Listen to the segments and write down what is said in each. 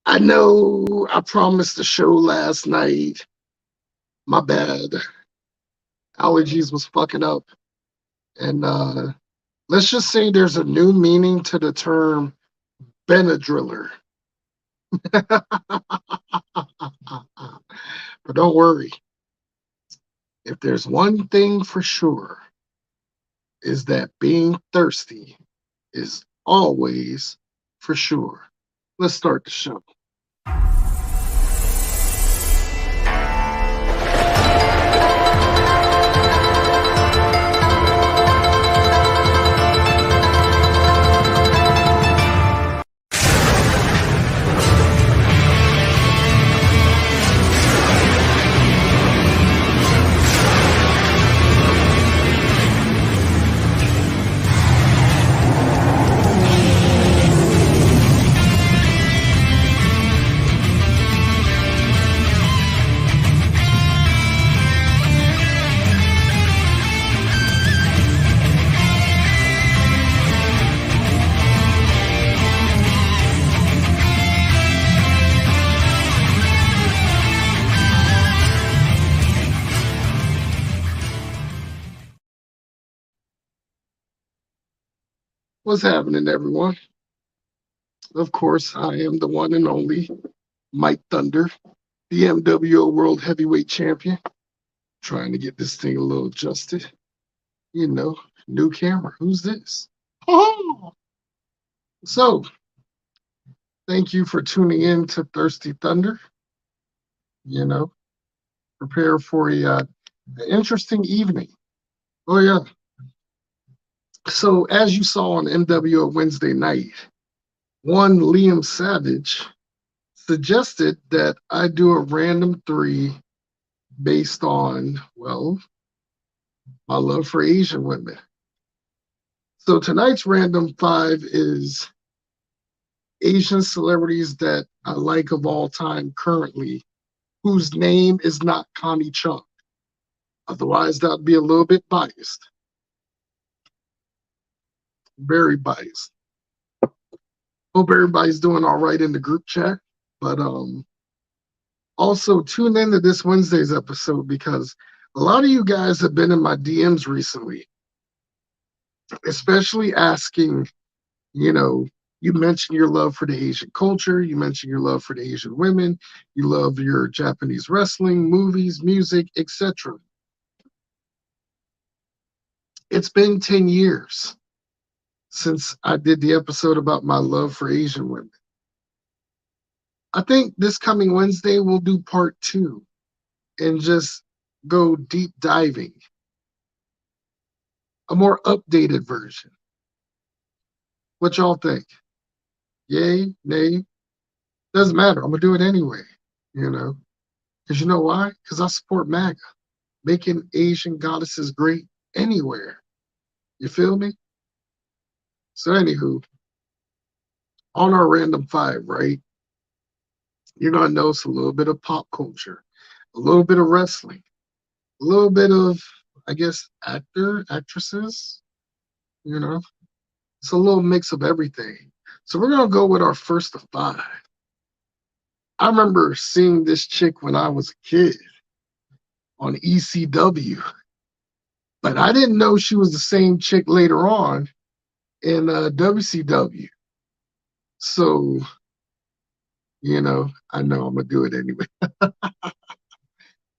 I know I promised the show last night. My bad. Allergies was fucking up. And let's just say there's a new meaning to the term Benadryller. But don't worry. If there's one thing for sure, is that being thirsty is always for sure. Let's start the show. What's happening, everyone? Of course, I am the one and only Mike Thunder, the mWo World Heavyweight Champion. Trying to get this thing a little adjusted. You know, new camera. Who's this? Oh! So, thank you for tuning in to Thirsty Thunder. You know, prepare for an interesting evening. Oh, yeah. So, as you saw on mWo Wednesday night, one Liam Savage suggested that I do a random 3 based on, well, my love for Asian women. So tonight's random 5 is Asian celebrities that I like of all time currently, whose name is not Connie Chung. Otherwise, that'd be a little bit biased. Very biased. Hope everybody's doing all right in the group chat. But also tune into this Wednesday's episode because a lot of you guys have been in my DMs recently, especially asking, you mentioned your love for the Asian culture, you mentioned your love for the Asian women, you love your Japanese wrestling, movies, music, etc. It's been 10 years since I did the episode about my love for Asian women. I think this coming Wednesday we'll do part 2 and just go deep diving. A more updated version. What y'all think? Yay? Nay? Doesn't matter. I'm going to do it anyway, Because you know why? Because I support MAGA. Making Asian goddesses great anywhere. You feel me? So anywho, on our random 5, right? You're going to notice a little bit of pop culture, a little bit of wrestling, a little bit of, I guess, actresses, It's a little mix of everything. So we're going to go with our first of 5. I remember seeing this chick when I was a kid on ECW, but I didn't know she was the same chick later on in WCW. So, I know I'm going to do it anyway.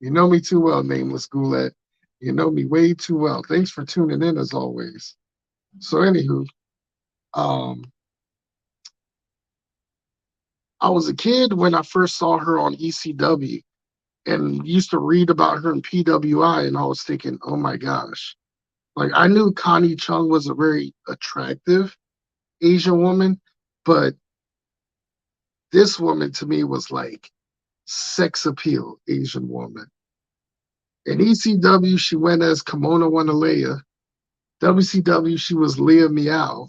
You know me too well, Nameless Goulet. You know me way too well. Thanks for tuning in as always. So anywho, I was a kid when I first saw her on ECW and used to read about her in PWI, and I was thinking, oh my gosh. Like, I knew Connie Chung was a very attractive Asian woman, but this woman to me was like sex appeal Asian woman. In ECW, she went as Kimono Wanalea. WCW, she was Leah Meow.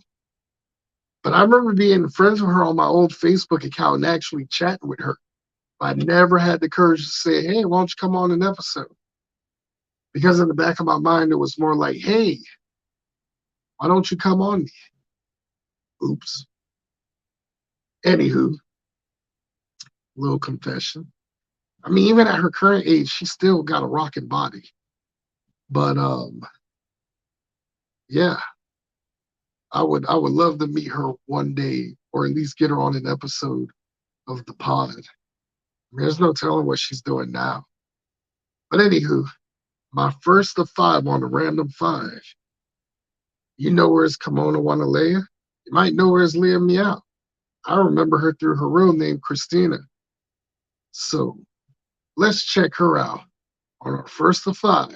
But I remember being friends with her on my old Facebook account and actually chatting with her. I never had the courage to say, hey, why don't you come on an episode? Because in the back of my mind, it was more like, hey, why don't you come on me? Oops. Anywho, Little confession. I mean, even at her current age, she still got a rocking body. But yeah, I would love to meet her one day, or at least get her on an episode of the pod. I mean, there's no telling what she's doing now. But anywho, my first of 5 on a random 5. You know where's Kimona Wanalea? You might know where's Leah Meow. I remember her through her real name, Christina. So let's check her out on our first of 5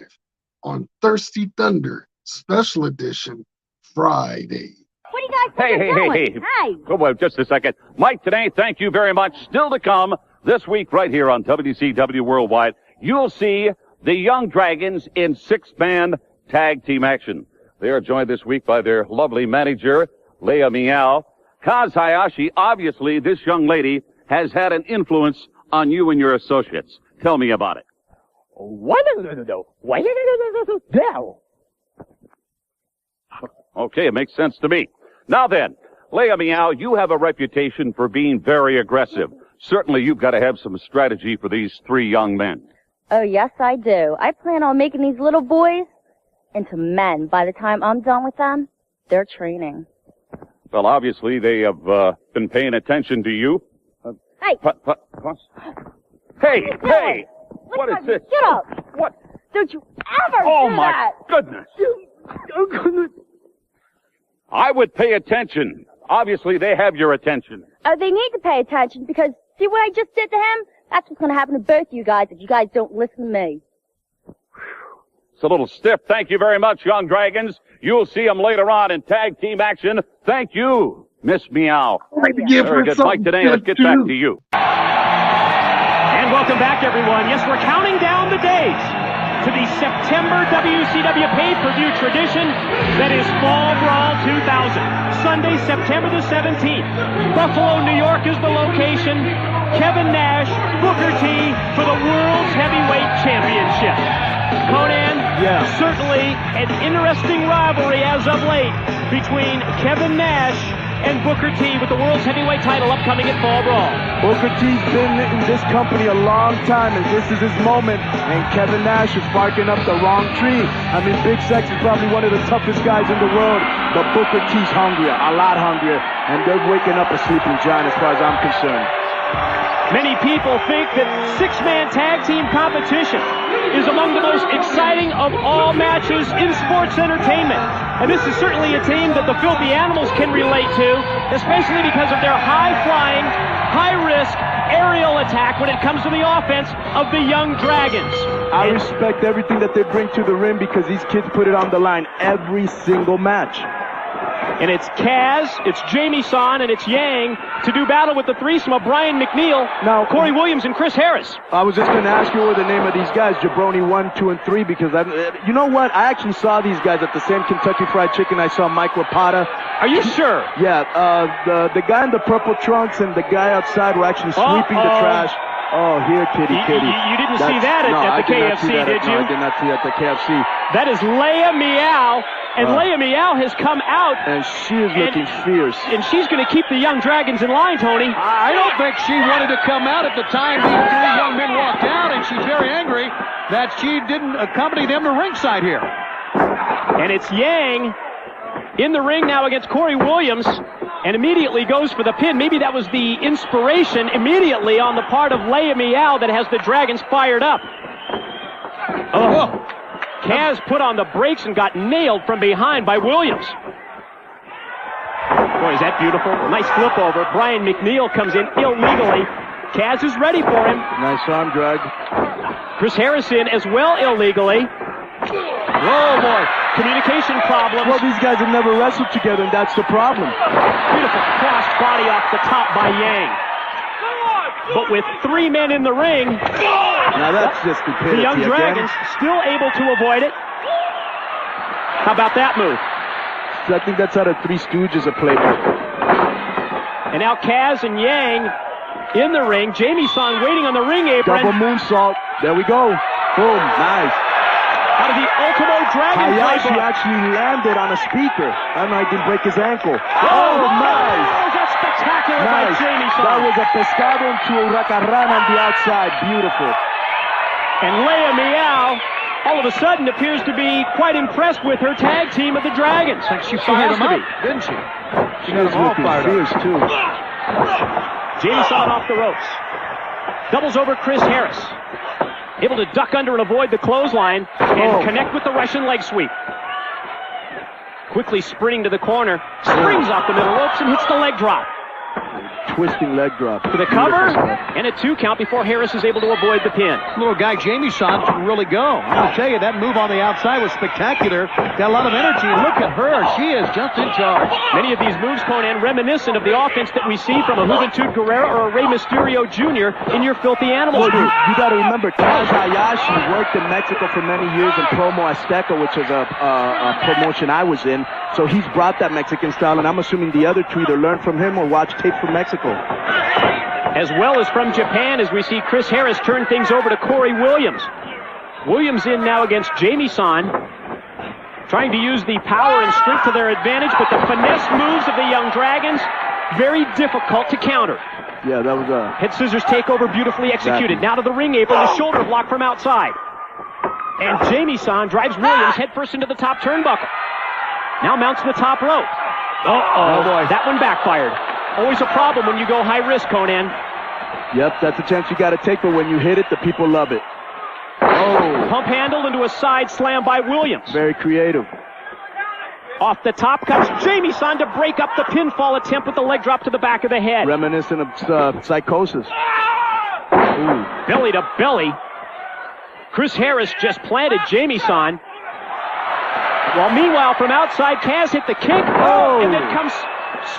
on Thirsty Thunder Special Edition Friday. What do you guys Hey. Oh, well, just a second. Mike, today, thank you very much. Still to come this week right here on WCW Worldwide, you'll see the Young Dragons in 6-man tag team action. They are joined this week by their lovely manager, Leah Meow. Kaz Hayashi, obviously, this young lady has had an influence on you and your associates. Tell me about it. Okay, it makes sense to me. Now then, Leah Meow, you have a reputation for being very aggressive. Certainly you've got to have some strategy for these 3 young men. Oh, yes, I do. I plan on making these little boys into men. By the time I'm done with them, they're training. Well, obviously they have been paying attention to you. Hey! Hey! What is this? Get up! What? Don't you ever Oh, do my that! goodness! Oh, goodness. I would pay attention. Obviously, they have your attention. They need to pay attention because, see what I just did to him? That's what's going to happen to both you guys if you guys don't listen to me. It's a little stiff. Thank you very much, Young Dragons. You'll see them later on in tag team action. Thank you, Miss Meow. Very good. Mike, today, let's get back to you. And welcome back, everyone. Yes, we're counting down the days to the September WCW pay-per-view tradition that is Fall Brawl 2000. Sunday, September the 17th. Buffalo, New York is the location. Kevin Nash, Booker T for the World's Heavyweight Championship. Conan, certainly an interesting rivalry as of late between Kevin Nash and Booker T with the World's Heavyweight title upcoming at Fall Brawl. Booker T's been in this company a long time, and this is his moment. And Kevin Nash is barking up the wrong tree. I mean, Big Sex is probably one of the toughest guys in the world, but Booker T's hungrier, a lot hungrier, and they're waking up a sleeping giant as far as I'm concerned. Many people think that 6-man tag team competition is among the most exciting of all matches in sports entertainment. And this is certainly a team that the Filthy Animals can relate to, especially because of their high-flying, high-risk aerial attack when it comes to the offense of the Young Dragons. I respect everything that they bring to the ring because these kids put it on the line every single match. And it's Kaz, it's Jamie Son, and it's Yang to do battle with the threesome of Brian McNeil, now Corey Williams, and Chris Harris. I was just going to ask you what the name of these guys, Jabroni 1, 2, and 3, because you know what? I actually saw these guys at the same Kentucky Fried Chicken. I saw Mike Rapata. Are you sure? Yeah, the guy in the purple trunks and the guy outside were actually sweeping the trash. Oh, here, kitty. You didn't see that at the KFC, did you? No, I did not see that at the KFC. That is Leah Meow, and Leah Meow has come out. And she is looking fierce. And she's going to keep the Young Dragons in line, Tony. I don't think she wanted to come out at the time these 3 young men walked out, and she's very angry that she didn't accompany them to ringside here. And it's Yang in the ring now against Corey Williams, and immediately goes for the pin. Maybe that was the inspiration immediately on the part of Leah Meow that has the Dragons fired up. Oh. Kaz put on the brakes and got nailed from behind by Williams. Boy, is that beautiful. A nice flip over. Brian McNeil comes in illegally. Kaz is ready for him. Nice arm drag. Chris Harrison as well illegally. Oh, boy. Communication problems. Well, these guys have never wrestled together, and that's the problem. Beautiful cross body off the top by Yang. But with 3 men in the ring, now that's just stupidity. The Young Dragons still able to avoid it. How about that move? I think that's out of Three Stooges, a playbook. And now Kaz and Yang in the ring. Jamie Son waiting on the ring apron. Double moonsault. There we go. Boom. Nice. Out of the Ultimo Dragon Hayashi playbook. actually landed on a speaker. I know he didn't break his ankle. Oh, nice. Oh, that's spectacular. spectacular by Nice. Jamie That Song. was a pescado into a huracan on the outside. Beautiful. And Leia Meow, all of a sudden, appears to be quite impressed with her tag team of the Dragons. I think she She fired has him to up, be. didn't she? She She got was them all looking fired fierce, up. too. Jamie Song off the ropes. Doubles over Chris Harris. Able to duck under and avoid the clothesline and connect with the Russian leg sweep. Quickly sprinting to the corner, springs off the middle ropes and hits the leg drop. Twisting leg drop. To the Beautiful cover, stuff. and a 2 count before Harris is able to avoid the pin. Little guy Jamie Son can really go. I'm going to tell you, that move on the outside was spectacular. Got a lot of energy. Look at her. She is just in charge. Many of these moves, Conan, reminiscent of the offense that we see from a Juventud Guerrero or a Rey Mysterio Jr. in your Filthy Animals Well, group. you got to remember, Taz Hayashi worked in Mexico for many years in Promo Azteca, which is a promotion I was in. So he's brought that Mexican style, and I'm assuming the other two either learned from him or watched tape from Mexico. As well as from Japan, as we see Chris Harris turn things over to Corey Williams. Williams in now against Jamie Son, trying to use the power and strength to their advantage, but the finesse moves of the Young Dragons, very difficult to counter. Yeah, that was a... Head scissors takeover beautifully executed. Now to the ring apron, the shoulder block from outside. And Jamie Son drives Williams headfirst into the top turnbuckle. Now mounts the top rope. Oh, boy. That one backfired. Always a problem when you go high risk, Conan. Yep, that's a chance you got to take, but when you hit it, the people love it. Oh, Pump handle into a side slam by Williams. very creative. Off the top comes Jamie Son to break up the pinfall attempt with the leg drop to the back of the head. Reminiscent of Psychosis. Ooh. Belly to belly. Chris Harris just planted Jamie Son. While meanwhile, from outside, Kaz hit the kick. And then comes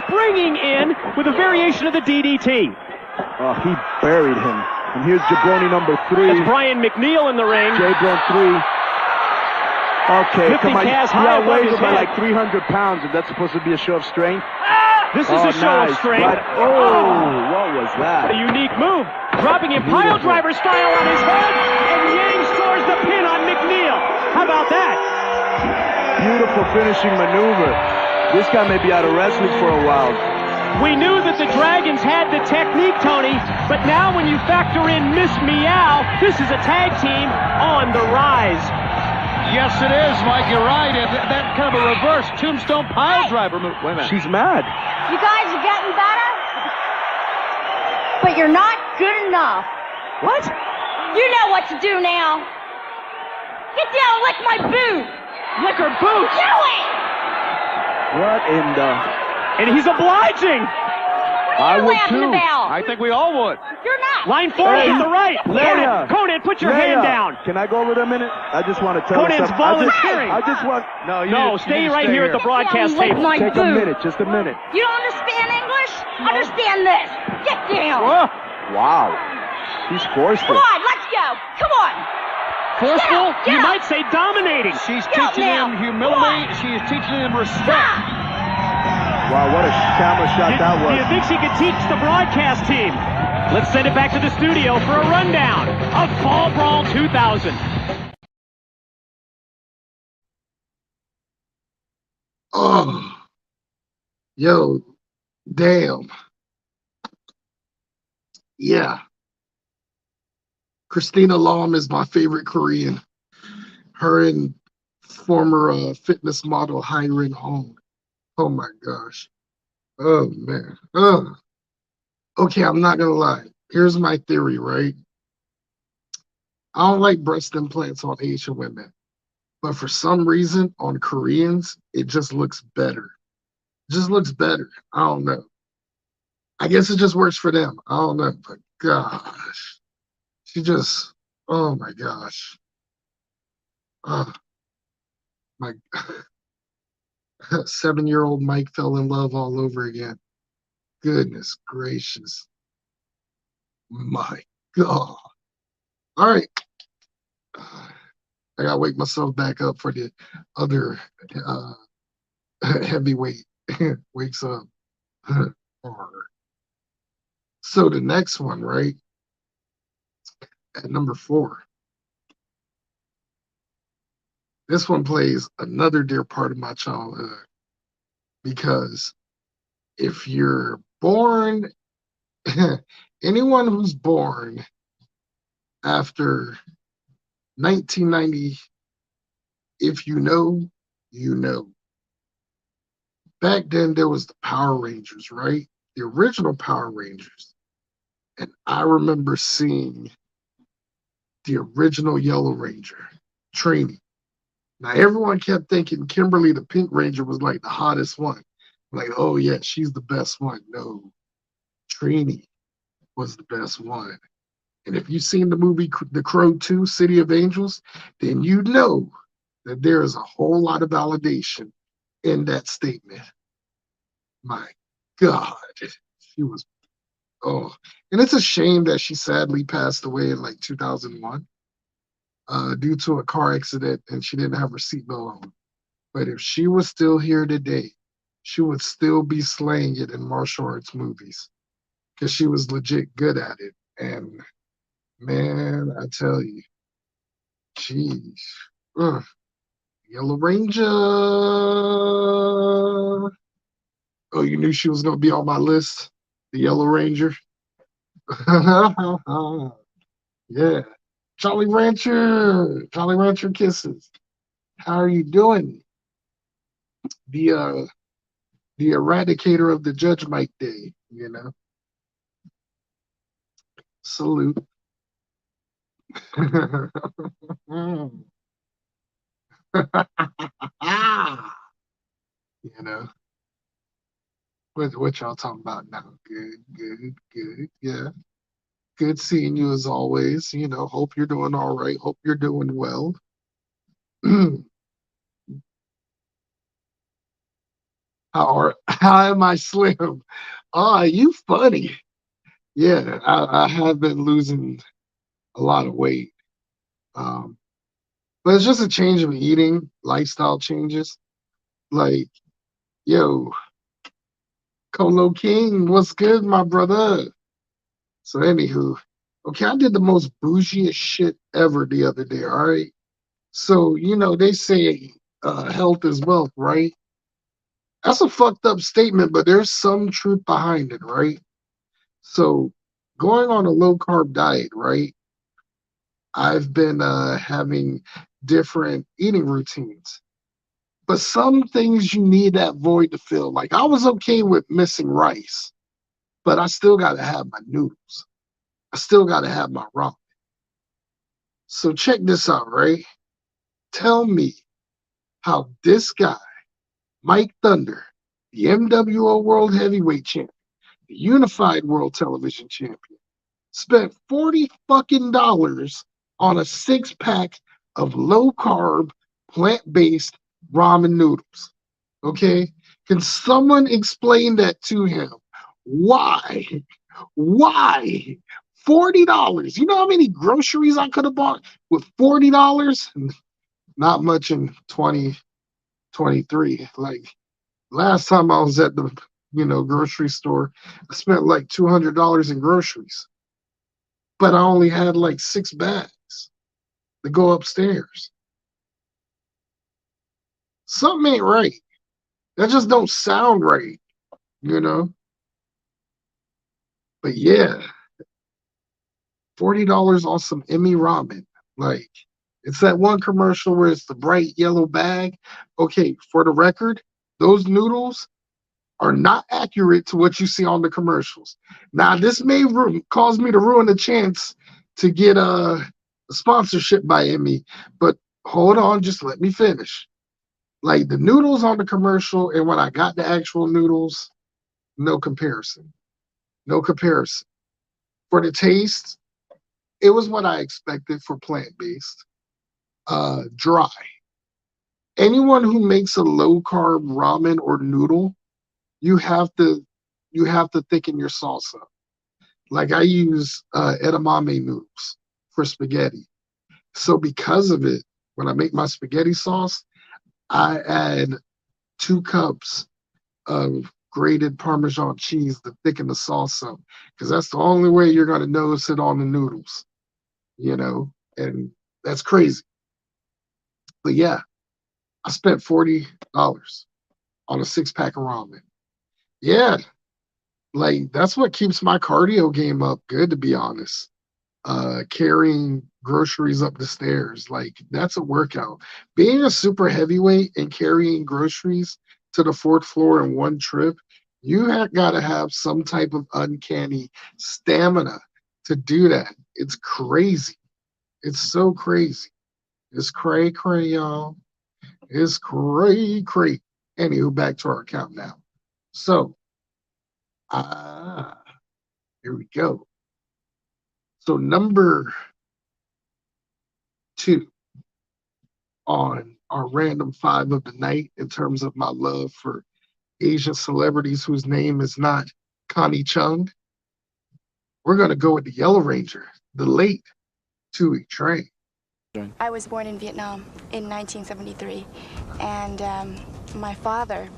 springing in with a variation of the DDT. Oh, he buried him. And here's Jabroni number 3. That's Brian McNeil in the ring. Jabroni 3. Okay, Lifting come on. Kaz He high above outweighs his him by head. like 300 pounds. Is that supposed to be a show of strength? This is a show of strength. Right. Oh, what was that? A unique move. Dropping him pile driver style on his head. And Yang scores the pin on McNeil. How about that? Beautiful finishing maneuver. This guy may be out of wrestling for a while. We knew that the Dragons had the technique, Tony, but now when you factor in Miss Meow, this is a tag team on the rise. Yes, it is, Mike. You're right. And that kind of a reverse tombstone pile driver move. Wait a minute. She's mad. You guys are getting better, but you're not good enough. What? You know what to do now. Get down and lick my boot. Lick her boots. Do it. What in the... And he's obliging. What I are you would laughing too. about? I think we all would. You're not. Line forward Hey, to the right. Leia. Conan, put your Leia, hand down. Can I go over there a minute? I just want to tell you Conan's something. volunteering. I just want... No, you No, need to stay right here at the broadcast Lick table. my Take boot. a minute, just a minute. You don't understand English? Understand this. Get down. Oh, wow. He's forceful. Come on, let's go. Come on. Forceful? Get You up. might say dominating. She's Get up teaching now. him Come humility. on. She is teaching him respect. Stop. Wow, what a camera shot Do that you was. think she could teach the broadcast team? Let's send it back to the studio for a rundown of Fall Brawl 2000. Oh, yo, damn. Yeah. Christina Lam is my favorite Korean. Her and former fitness model Hyren Hong. Oh my gosh. Oh man. Oh. Okay, I'm not gonna lie. Here's my theory, right? I don't like breast implants on Asian women, but for some reason on Koreans, it just looks better. It just looks better. I don't know. I guess it just works for them. I don't know, but gosh, she just, oh my gosh. My 7-year-old Mike fell in love all over again. Goodness gracious. My God. All right. I gotta wake myself back up for the other heavyweight wakes up. So the next one, right? At number 4. This one plays another dear part of my childhood because if you're born, anyone who's born after 1990, if you know, you know. Back then, there was the Power Rangers, right? The original Power Rangers. And I remember seeing the original Yellow Ranger, Trini. Now, everyone kept thinking Kimberly the Pink Ranger was like the hottest one. Like, oh, yeah, she's the best one. No, Trini was the best one. And if you've seen the movie The Crow 2, City of Angels, then you know that there is a whole lot of validation in that statement. My God, she was, oh. And it's a shame that she sadly passed away in like 2001 due to a car accident and she didn't have her seatbelt on. But if she was still here today, she would still be slaying it in martial arts movies because she was legit good at it. And man, I tell you, geez, Yellow Ranger. Oh, you knew she was gonna be on my list, the Yellow Ranger. Yeah, Jolly Rancher kisses. How are you doing? The the eradicator of the Judge Mike Day, you know. Salute. You know, what y'all talking about now? Good. Yeah. Good seeing you as always. You know, hope you're doing all right. Hope you're doing well. How am I slim? Ah, you funny. Yeah, I have been losing a lot of weight. Um, but it's just a change of eating, lifestyle changes. Like, yo, Colo King, what's good, my brother? So, anywho, okay, I did the most bougiest shit ever the other day, all right? So, you know, they say health is wealth, right? That's a fucked up statement, but there's some truth behind it, right? So, going on a low carb diet, right? I've been having different eating routines. But some things you need that void to fill. Like I was okay with missing rice, but I still got to have my noodles. I still got to have my ramen. So check this out, right? Tell me how this guy, Mike Thunder, the mWo World Heavyweight Champion, the Unified World Television Champion, spent 40 fucking dollars on a 6-pack of low carb, plant based ramen noodles. Okay? Can someone explain that to him? Why? Why? $40. You know how many groceries I could have bought with $40? Not much in 2023. Like last time I was at the grocery store, I spent like $200 in groceries. But I only had like 6 bags to go upstairs. Something ain't right. That just don't sound right, you know? But yeah, $40 on some Emmy ramen. Like, it's that one commercial where it's the bright yellow bag. Okay, for the record, those noodles are not accurate to what you see on the commercials. Now, this may cause me to ruin the chance to get a sponsorship by Emmy, but hold on, just let me finish. Like the noodles on the commercial and when I got the actual noodles, no comparison. No comparison. For the taste, it was what I expected for plant-based. Dry. Anyone who makes a low-carb ramen or noodle, you have to thicken your sauce up. Like I use edamame noodles for spaghetti. So because of it, when I make my spaghetti sauce, I add 2 cups of grated Parmesan cheese to thicken the sauce up. Because that's the only way you're going to notice it on the noodles, and that's crazy. But yeah, I spent $40 on a 6-pack of ramen. Yeah, Like, that's what keeps my cardio game up good, to be honest. Carrying groceries up the stairs, like, that's a workout. Being a super heavyweight and carrying groceries to the fourth floor in one trip, you have got to have some type of uncanny stamina to do that. It's crazy. It's so crazy. It's cray cray, y'all. It's cray cray. Anywho, back to our account now. So, ah, here we go. So number 2 on our random 5 of the night in terms of my love for Asian celebrities whose name is not Connie Chung. We're gonna go with the Yellow Ranger, the late Tui Train. I was born in Vietnam in 1973, and my father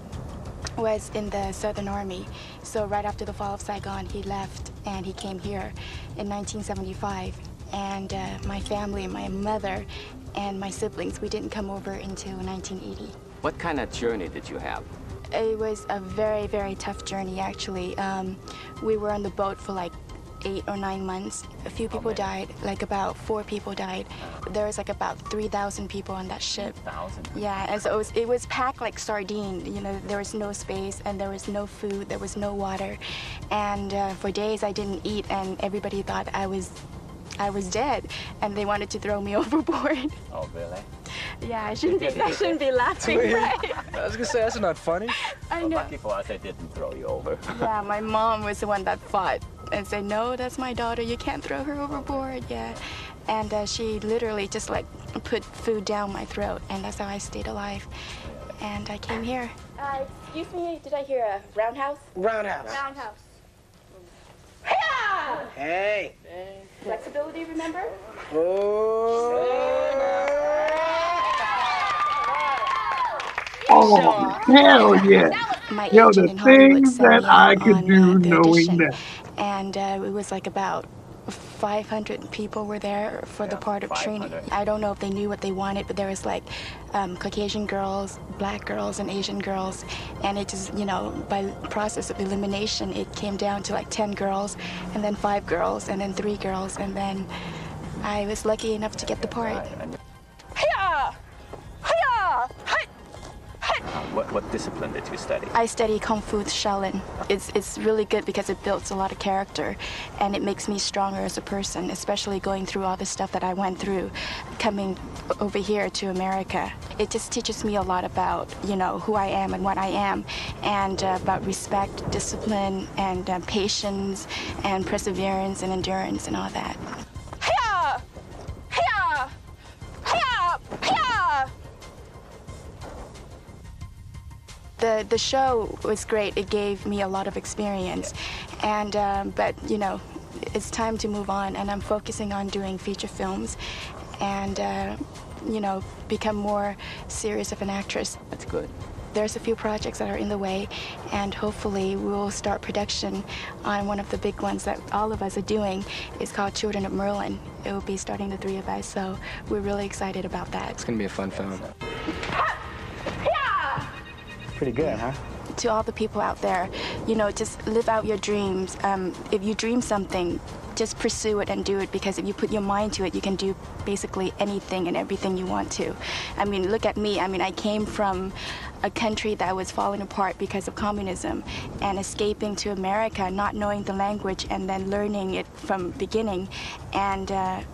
was in the Southern Army. So right after the fall of Saigon, he left and he came here in 1975. And my family, my mother, and my siblings, we didn't come over until 1980. What kind of journey did you have? It was a very, very tough journey, actually. We were on the boat for like 8 or 9 months. A few people died, like about 4 people died. There was like about 3,000 people on that ship. 3,000? Yeah, and so it was packed like sardine. You know, there was no space and there was no food, there was no water. And for days I didn't eat, and everybody thought I was dead, and they wanted to throw me overboard. Oh, really? Yeah, I shouldn't be laughing, right? I was gonna say, that's not funny. I Well, know. lucky for us, they didn't throw you over. Yeah, my mom was the one that fought and said, no, that's my daughter, you can't throw her overboard, yeah. And she literally just like put food down my throat, and that's how I stayed alive. And I came here. Excuse me, did I hear a roundhouse? Roundhouse. Roundhouse. Hey. Flexibility, remember? Oh, hell yeah. My Yo, agent the in Hollywood things sent that me I out could on do the knowing audition, that. and it was like about 500 people were there for the part of training. 500. I don't know if they knew what they wanted, but there was like Caucasian girls, black girls, and Asian girls, and it just, you know, by process of elimination, it came down to like 10 girls, and then 5 girls, and then 3 girls, and then I was lucky enough to get the part. Hiya! Hiya! Hi! What discipline did you study? I study Kung Fu Shaolin. It's really good because it builds a lot of character, and it makes me stronger as a person, especially going through all the stuff that I went through coming over here to America. It just teaches me a lot about, you know, who I am and what I am, and about respect, discipline, and patience, and perseverance, and endurance, and all that. Hiya! Hiya! Hiya! Hiya! The show was great. It gave me a lot of experience, and but you know, it's time to move on, and I'm focusing on doing feature films, and you know, become more serious of an actress. That's good. There's a few projects that are in the way, and hopefully we'll start production on one of the big ones that all of us are doing. It's called Children of Merlin. It will be starting the 3 of us, so we're really excited about that. It's gonna be a fun film. Pretty good, huh? To all the people out there, you know, just live out your dreams. If you dream something, just pursue it and do it, because if you put your mind to it, you can do basically anything and everything you want to. I mean, look at me. I mean, I came from a country that was falling apart because of communism, and escaping to America, not knowing the language, and then learning it from beginning, and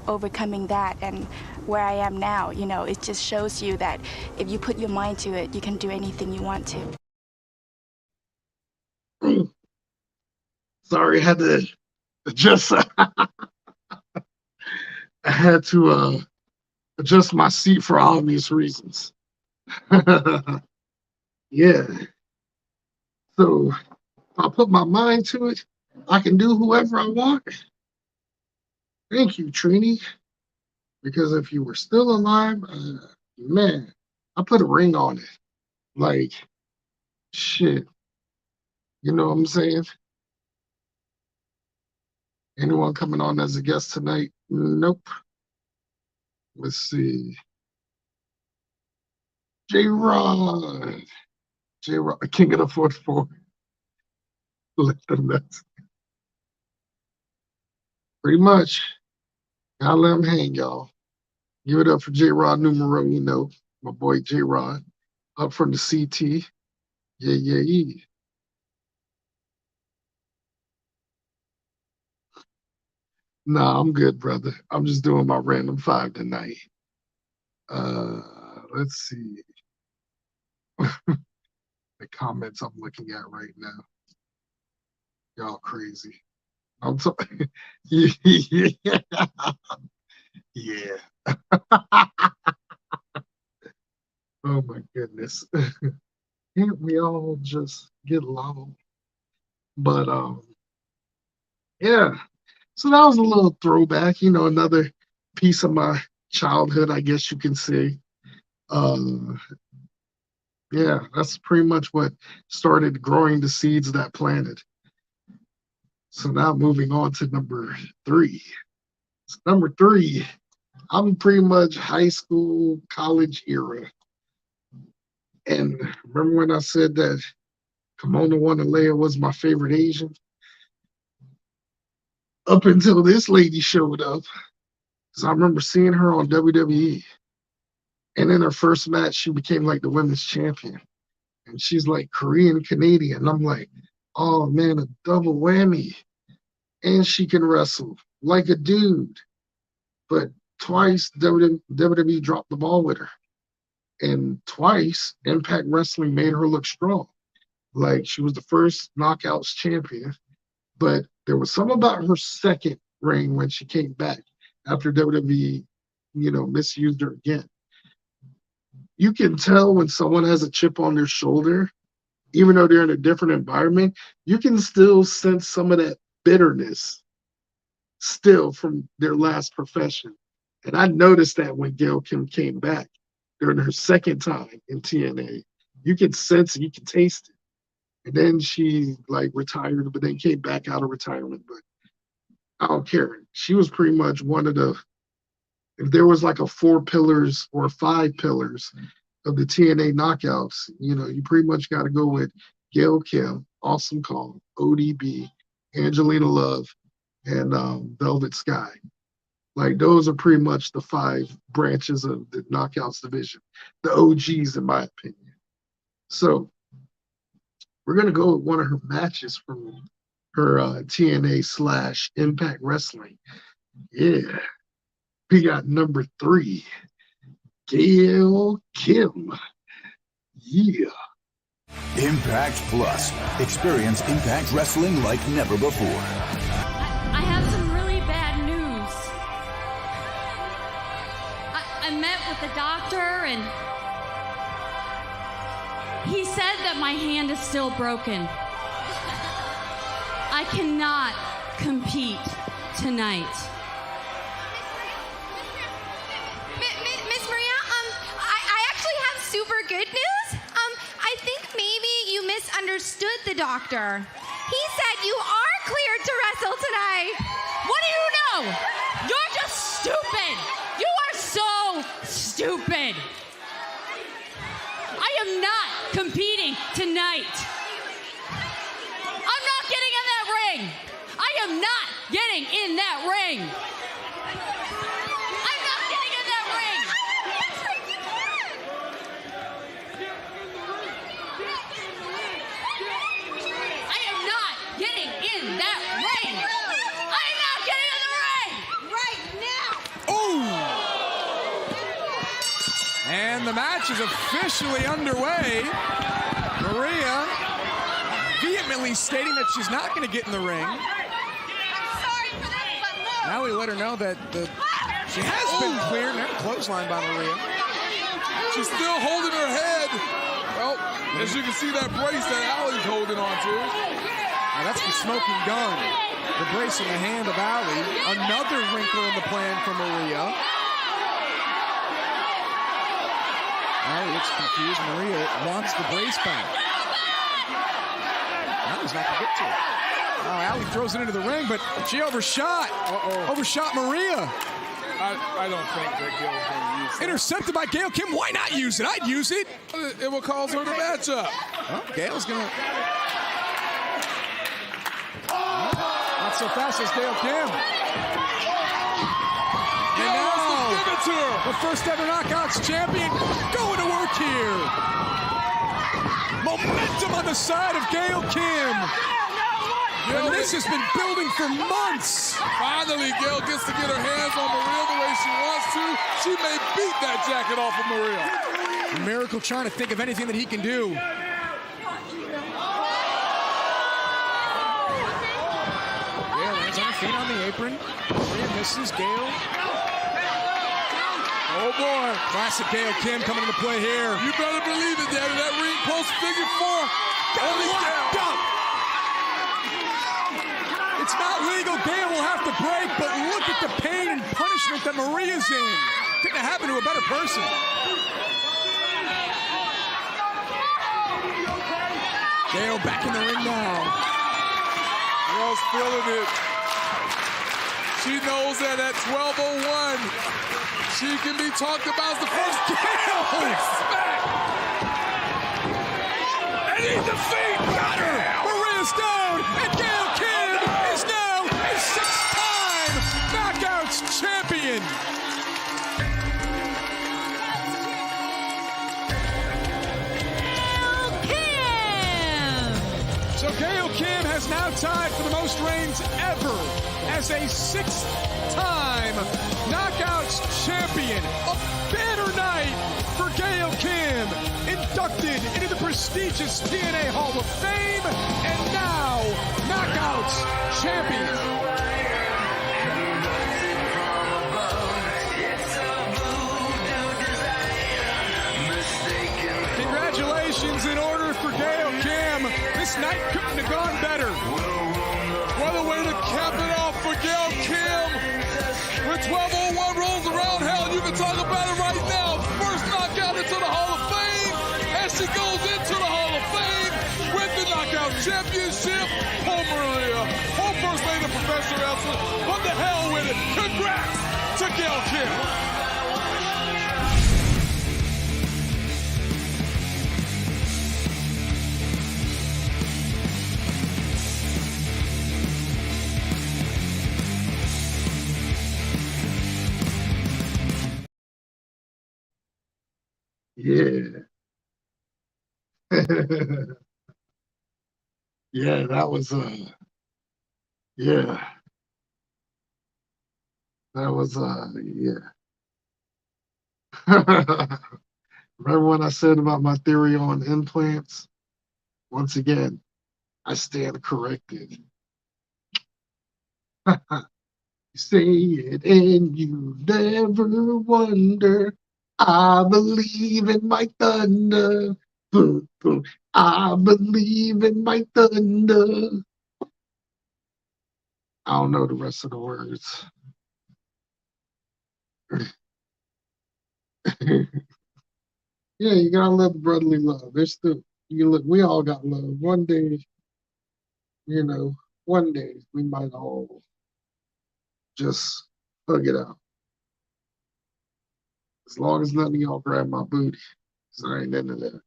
overcoming that, and where I am now. You know, it just shows you that if you put your mind to it, you can do anything you want to. Sorry, I had to adjust. I had to adjust my seat for obvious reasons. Yeah. So if I put my mind to it, I can do whoever I want. Thank you, Trini. Because if you were still alive, man, I put a ring on it. Like, shit. You know what I'm saying? Anyone coming on as a guest tonight? Nope. Let's see. J-Rod. J-Rod, king of the fourth floor. Let them nuts. Pretty much. Gotta let them hang, y'all. Give it up for J-Rod numero uno, my boy J-Rod, up from the CT. Yeah, yeah, yeah. Nah, I'm good, brother. I'm just doing my random 5 tonight. Let's see. The comments I'm looking at right now. Y'all crazy. I'm sorry. Yeah. Yeah. Oh my goodness. Can't we all just get along? But yeah. So that was a little throwback, another piece of my childhood, I guess you can say. Yeah, that's pretty much what started growing the seeds that planted. So now moving on to number 3. So number 3, I'm pretty much high school, college era. And remember when I said that Kimona Wanalea was my favorite Asian? Up until this lady showed up. So I remember seeing her on WWE. And in her first match, she became like the women's champion. And she's like Korean Canadian. I'm like, oh man, a double whammy. And she can wrestle like a dude. But twice WWE dropped the ball with her. And twice Impact Wrestling made her look strong. Like she was the first Knockouts champion. But there was something about her second reign when she came back after WWE, misused her again. You can tell when someone has a chip on their shoulder, even though they're in a different environment, you can still sense some of that bitterness still from their last profession. And I noticed that when Gail Kim came back during her second time in TNA. You can sense it, you can taste it. And then she like retired, but then came back out of retirement. But I don't care. She was pretty much one of the, if there was like a 4 pillars or 5 pillars of the TNA knockouts, you pretty much got to go with Gail Kim, Awesome Kong, ODB, Angelina Love, and Velvet Sky. Like those are pretty much the 5 branches of the knockouts division, the OGs in my opinion. So we're going to go with one of her matches from her TNA / Impact Wrestling. Yeah. We got number 3, Gail Kim. Yeah. Impact Plus. Experience Impact Wrestling like never before. I have some really bad news. I met with the doctor and he said that my hand is still broken. I cannot compete tonight. Miss Maria, I actually have super good news. I think maybe you misunderstood the doctor. He said you are cleared to wrestle tonight. What do you know? You're just stupid. You are so stupid. I am not competing tonight. I'm not getting in that ring. I am not getting in that ring. I'm not getting in that ring. I am not getting in that ring. I am not getting in the ring. Right now. Oh! And the match is officially underway. Maria vehemently stating that she's not going to get in the ring. Now we let her know that she has been cleared. Never clotheslined by Maria. She's still holding her head. Well, as you can see, that brace that Allie's holding on to. Now that's the smoking gun. The brace in the hand of Allie. Another wrinkle in the plan for Maria. Allie looks confused. Maria wants the brace back. Allie's not going to get to it. Oh, Allie throws it into the ring, but she overshot. Overshot Maria. I don't think that Gail's going to use it. Intercepted by Gail Kim. Why not use it? I'd use it. It will cause her to match up. Well, Gail's going to... Not so fast as Gail Kim. And now, Give it to her. the first ever Knockouts champion going to work here. Momentum on the side of Gail Kim. And this has been building for months. Finally, Gail gets to get her hands on Maria the way she wants to. She may beat that jacket off of Maria. Miracle trying to think of anything that he can do. Gail lands on her feet on the apron. Maria misses. Gail. Oh boy. Classic Gail Kim coming into play here. You better believe it, Daddy. That ring post figure four. Only Locked Gail. up. It's not legal. Gail will have to break, but look at the pain and punishment that Maria's in. Couldn't have happened to a better person. Gail back in the ring now. Gail's feeling it. She knows that at 12:01, she can be talked about as the first Gail! big smack. And he defeats her. Maria's down, and Gail Kim is now a six-time Knockouts champion. So Gail Kim has now tied for the most reigns ever as a six-time Knockouts champion. A banner night for Gail Kim, inducted into the prestigious TNA Hall of Fame, and now Knockouts champion. Congratulations in order for Gail Kim. This night couldn't have gone better. What a way to cap it off for Gail Kim. When 12:01 rolls around, hell, you can talk about it right now. First knockout into the Hall of Fame, and she goes into the Hall of Fame with the Knockout Championship. Oh, Maria, oh, First Lady of Professional Wrestling, what the hell with it? Congrats to Gail Kim. Yeah. Yeah, that was yeah. That was yeah. Remember when I said about my theory on implants? Once again, I stand corrected. You say it and you never wonder. I believe in my thunder. Boom, boom. I believe in my thunder. I don't know the rest of the words. Yeah, you gotta love brotherly love. There's still you look. We all got love. One day, one day we might all just hug it out. As long as none of y'all grab my booty, 'cause I ain't into that.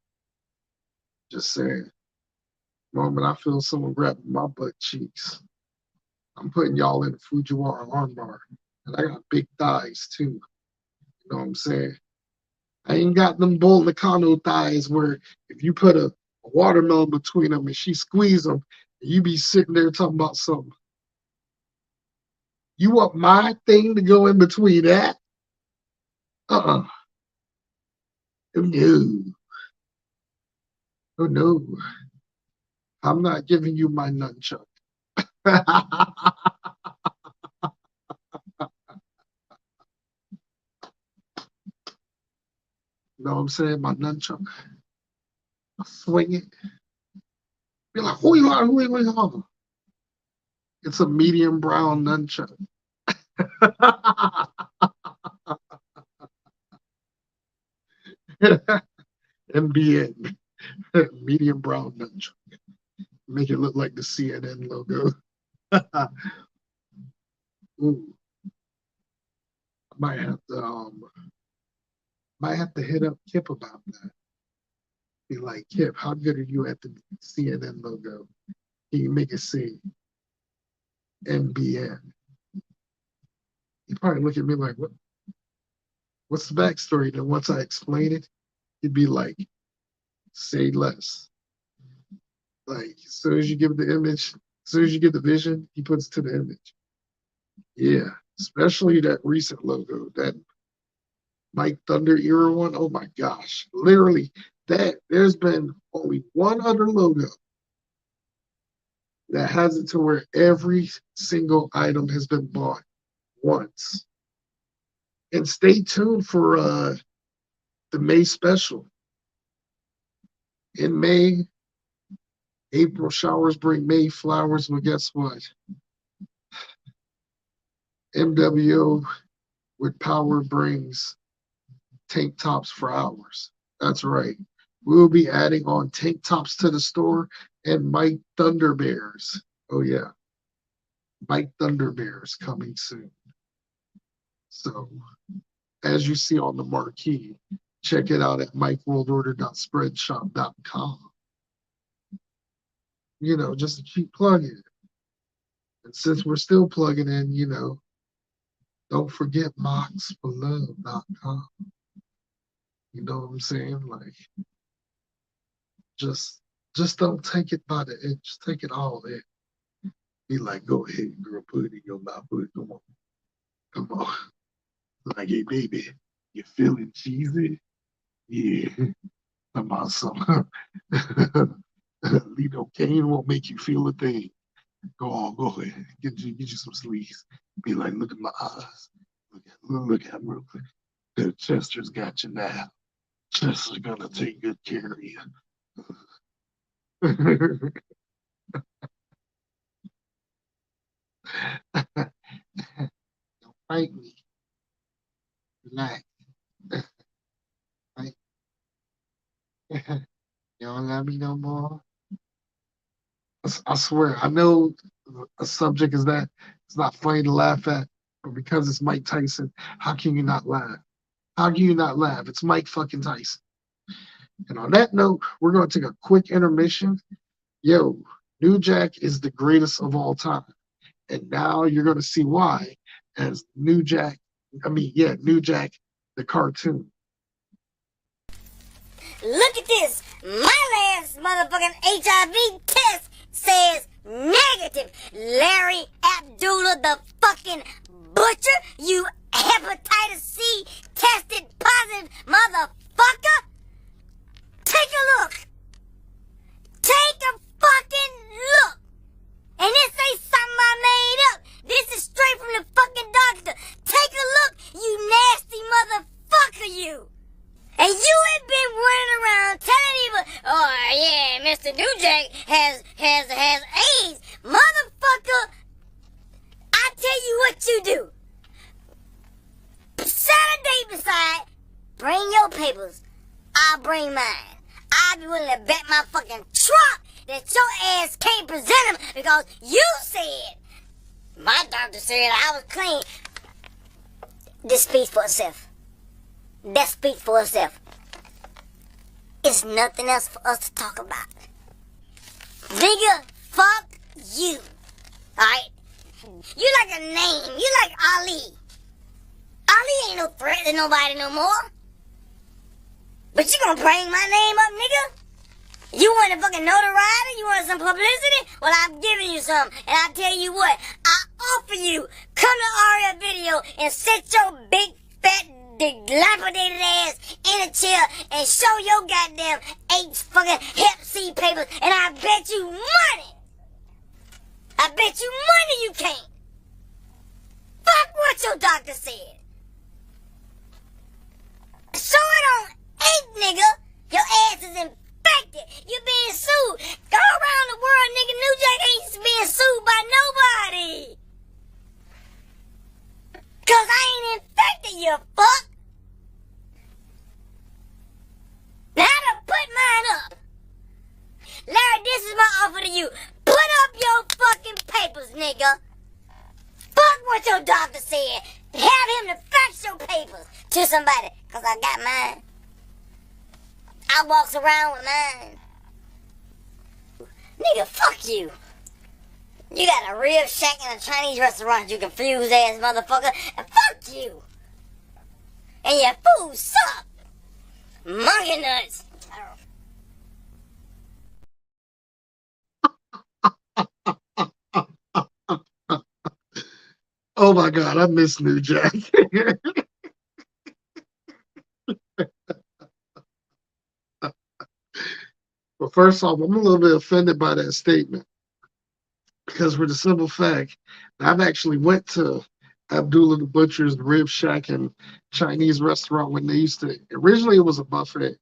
Just saying. The moment I feel someone grabbing my butt cheeks, I'm putting y'all in a Fujiwara armbar. And I got big thighs too. You know what I'm saying? I ain't got them Bull Nakano thighs where if you put a watermelon between them and she squeeze them, you be sitting there talking about something. You want my thing to go in between that? Oh no. Oh no. I'm not giving you my nunchuck. You know what I'm saying? My nunchuck. I swing it. Be like, hoo. It's a medium brown nunchuck. MBN. Medium brown nunchuck. Make it look like the CNN logo. Ooh. I might have to hit up Kip about that. Be like, Kip, how good are you at the CNN logo? Can you make it sing? NBN. He'd probably look at me like, what's the backstory? Then once I explain it, he'd be like, say less. Like, as soon as you give the image, as soon as you give the vision, he puts to the image. Yeah, especially that recent logo, that Mike Thunder era one. Oh my gosh. Literally, there's been only one other logo that has it to where every single item has been bought once. And stay tuned for the May special. In May, April showers bring May flowers, but guess what? mWo with power brings tank tops for hours. That's right. We'll be adding on tank tops to the store and Mike Thunder Bears. Oh yeah. Mike Thunder Bears coming soon. So as you see on the marquee, check it out at MikeWorldOrder.spreadshop.com. You know, just to keep plugging. And since we're still plugging in, you know, don't forget moxforlove.com. You know what I'm saying? Like, just don't take it by the edge. Just take it all in. Be like, go ahead, girl, put it in your mouth. Put it, come on. Come on. Like, hey, baby, you feeling cheesy? Yeah. Come on, some. Lidocaine won't make you feel a thing. Go on, go ahead. Get you some sleeves. Be like, look at my eyes. Look at them real quick. Chester's got you now. Chester's gonna take good care of you. Don't fight me. Relax. Fight. You don't love me no more. I swear, I know a subject is that it's not funny to laugh at, but because it's Mike Tyson, how can you not laugh? How can you not laugh? It's Mike fucking Tyson. And on that note, we're going to take a quick intermission. Yo, New Jack is the greatest of all time. And now you're going to see why as New Jack, New Jack, the cartoon. Look at this. My last motherfucking HIV test says negative. Larry Abdullah, the fucking butcher, you hepatitis C tested positive motherfucker. Take a look. Take a fucking look. And this ain't something I made up. This is straight from the fucking doctor. Take a look, you nasty motherfucker, you. And you ain't been running around telling people, oh yeah, Mr. New Jack has AIDS. Motherfucker, I tell you what you do. Saturday beside, bring your papers. I'll bring mine. I'll be willing to bet my fucking truck that your ass can't present them because you said, my doctor said I was clean. This speaks for itself. That speaks for itself. It's nothing else for us to talk about. Nigga, fuck you. Alright? You like a name. You like Ali. Ali ain't no threat to nobody no more. But you gonna bring my name up, nigga? You want a fucking notoriety? You want some publicity? Well, I'm giving you some. And I tell you what, I offer you, come to Aria Video and sit your big, fat, dilapidated ass in a chair and show your goddamn 8 fucking Hep C papers. And I bet you money. I bet you money you can't. Fuck what your doctor said. Show it on 8, nigga. Your ass is infected. You being sued. Go around the world, nigga. New Jack ain't being sued by nobody. Cause I ain't infected, you fuck. Now I done put mine up. Larry, this is my offer to you. Put up your fucking papers, nigga. Fuck what your doctor said. Have him to fax your papers to somebody. Cause I got mine. I walks around with mine. Nigga, fuck you. You got a rib shack and a Chinese restaurant, you confused ass motherfucker. And fuck you. And your food suck. Monkey nuts. Oh my God, I miss New Jack. Well, first off, I'm a little bit offended by that statement because for the simple fact, I've actually went to Abdullah the Butcher's Rib Shack and Chinese restaurant when they used to. Originally, it was a buffet,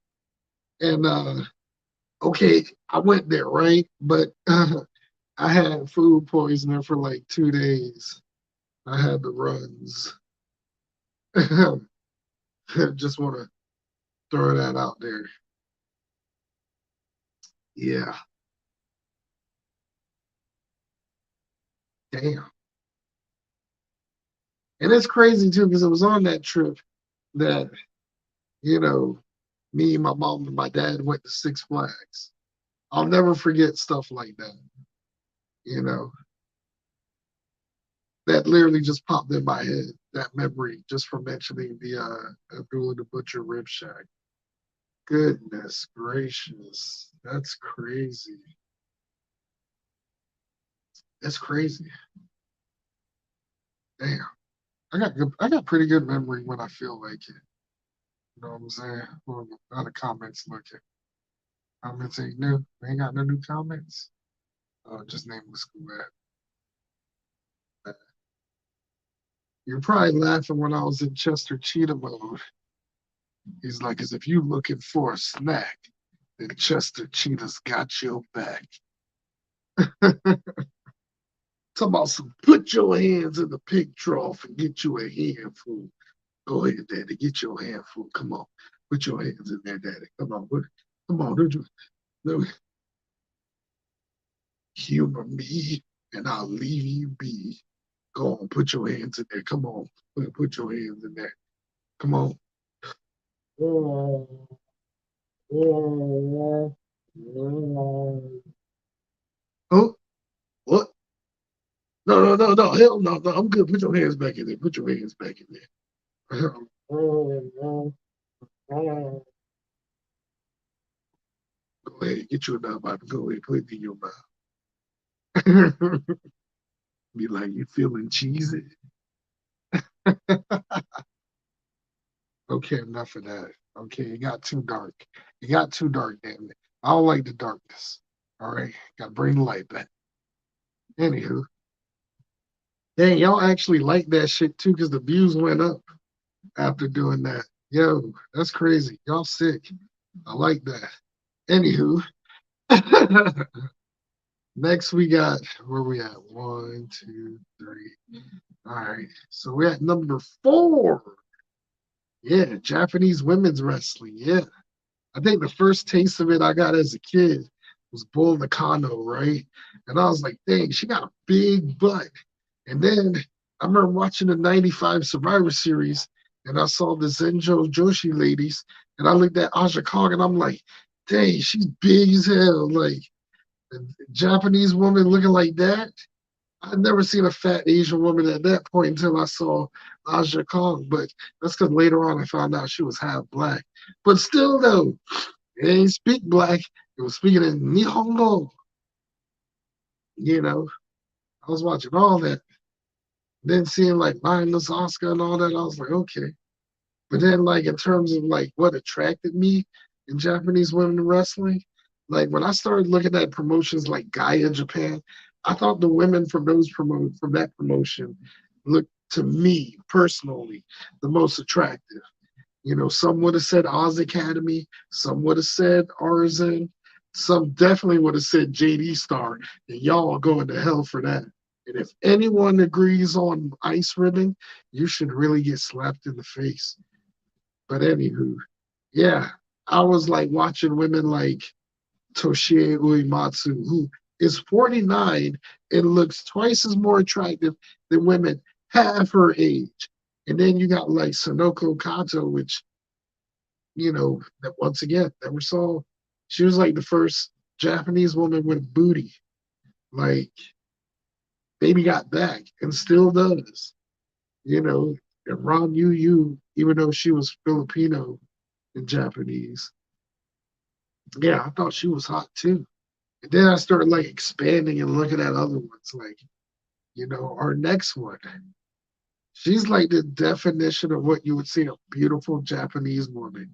and okay, I went there, right? But I had food poisoning for like 2 days. I had the runs. Just want to throw that out there. Yeah, damn. And it's crazy too because it was on that trip that you know me, my mom, and my dad went to Six Flags. I'll never forget stuff like that. You know, that literally just popped in my head. That memory just from mentioning the Abdullah the Butcher Rib Shack. Goodness gracious, that's crazy. That's crazy. Damn, I got pretty good memory when I feel like it. You know what I'm saying? Well, how the comments looking? Comments ain't new. We ain't got no new comments. Just name the school at. You're probably laughing when I was in Chester Cheetah mode. He's like, as if you looking for a snack, then Chester Cheetah's got your back. Talk about some put your hands in the pig trough and get you a handful. Go ahead, Daddy, get your handful. Come on. Put your hands in there, Daddy. Come on. Come on, don't humor me and I'll leave you be. Go on, put your hands in there. Come on. Put your hands in there. Come on. Oh, what? No, no, no, no. Hell no, no. I'm good. Put your hands back in there. Put your hands back in there. Go ahead. Get you another bottle. Go ahead. Put it in your mouth. Be like, you feeling cheesy? Okay, enough of that. Okay, it got too dark. It got too dark, damn it. I don't like the darkness. All right, gotta bring the light back. Anywho, dang, y'all actually like that shit too, because the views went up after doing that. Yo, that's crazy. Y'all sick. I like that. Anywho, next we got where we at? 1, 2, 3. All right, so we're at number 4. Yeah, Japanese women's wrestling. Yeah. I think the first taste of it I got as a kid was Bull Nakano, right? And I was like, dang, she got a big butt. And then I remember watching the 95 Survivor Series and I saw the Zenjo Joshi ladies and I looked at Aja Kong and I'm like, dang, she's big as hell. Like, a Japanese woman looking like that. I'd never seen a fat Asian woman at that point until I saw Aja Kong, but that's because later on I found out she was half black. But still, though, it ain't speak black. It was speaking in Nihongo. You know, I was watching all that. Then seeing like Lioness Oscar and all that, I was like, okay. But then, like, in terms of like what attracted me in Japanese women wrestling, like when I started looking at promotions like Gaia Japan, I thought the women from from that promotion looked to me personally the most attractive. You know, some would have said Oz Academy, some would have said Arzen, some definitely would have said JD Star, and y'all are going to hell for that. And if anyone agrees on Ice Ribbon, you should really get slapped in the face. But anywho, yeah, I was like watching women like Toshie Uematsu, who is 49 and looks twice as more attractive than women half her age. And then you got like Sonoko Kato, which, you know, that once again, never saw. She was like the first Japanese woman with booty. Like, Baby got back and still does. You know, and Ron Yu, even though she was Filipino and Japanese, yeah, I thought she was hot too. And then I started like expanding and looking at other ones. Like, our next one, she's like the definition of what you would see a beautiful Japanese woman.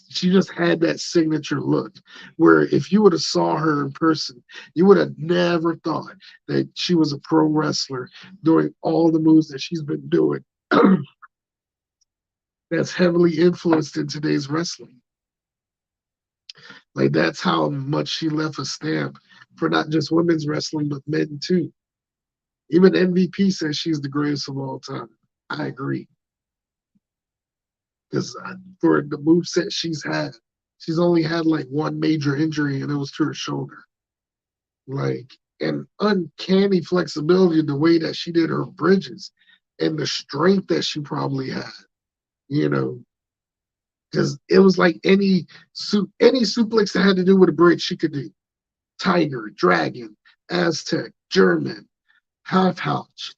She just had that signature look where if you would have saw her in person, you would have never thought that she was a pro wrestler doing all the moves that she's been doing. That's heavily influenced in today's wrestling. Like that's how much she left a stamp for not just women's wrestling, but men too. Even MVP says she's the greatest of all time. I agree. Because for the moveset she's only had like one major injury, and it was to her shoulder. Like, and uncanny flexibility in the way that she did her bridges and the strength that she probably had, because it was like any suplex that had to do with a bridge she could do. Tiger, Dragon, Aztec, German, half house.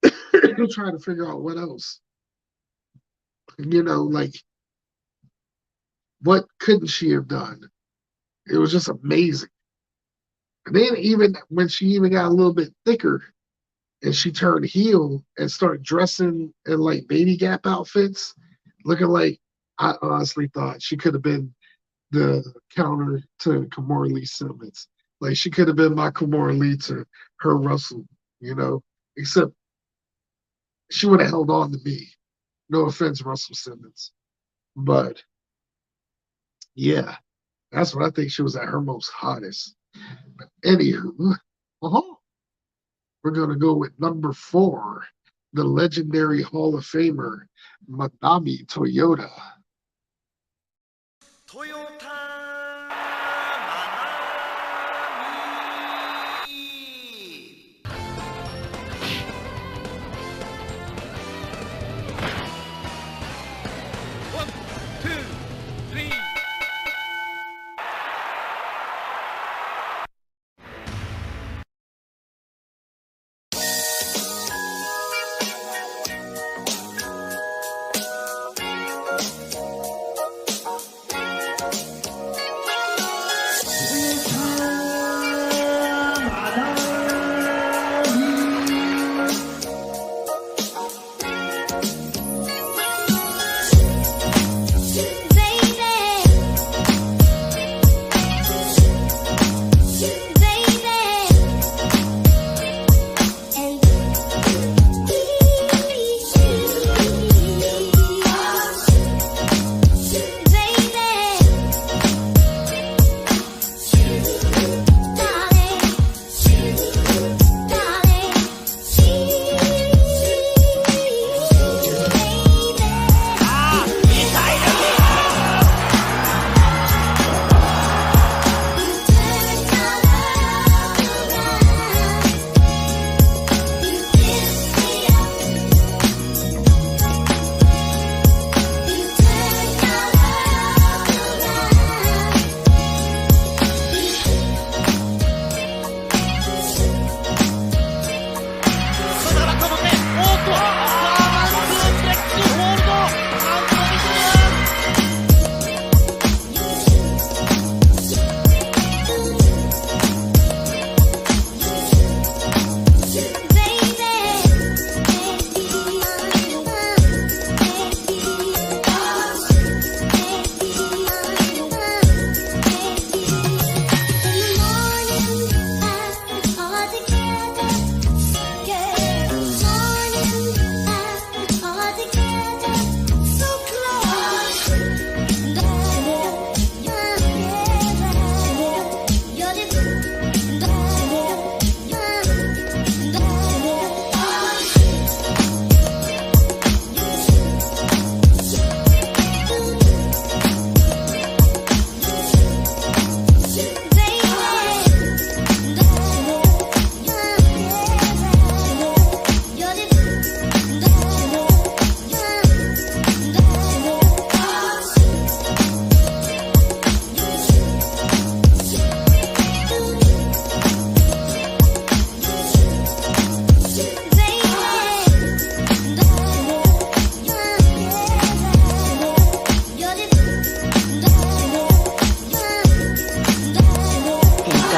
Trying to figure out what else. Like what couldn't she have done? It was just amazing. And then even when she even got a little bit thicker and she turned heel and started dressing in like baby gap outfits, looking like I honestly thought she could have been the counter to Kimora Lee Simmons. Like she could have been my Kimora Lee to her Russell, except she would have held on to me. No offense, Russell Simmons. But yeah, that's what I think she was at her most hottest. But anywho, we're going to go with number 4, the legendary Hall of Famer, Madami Toyota.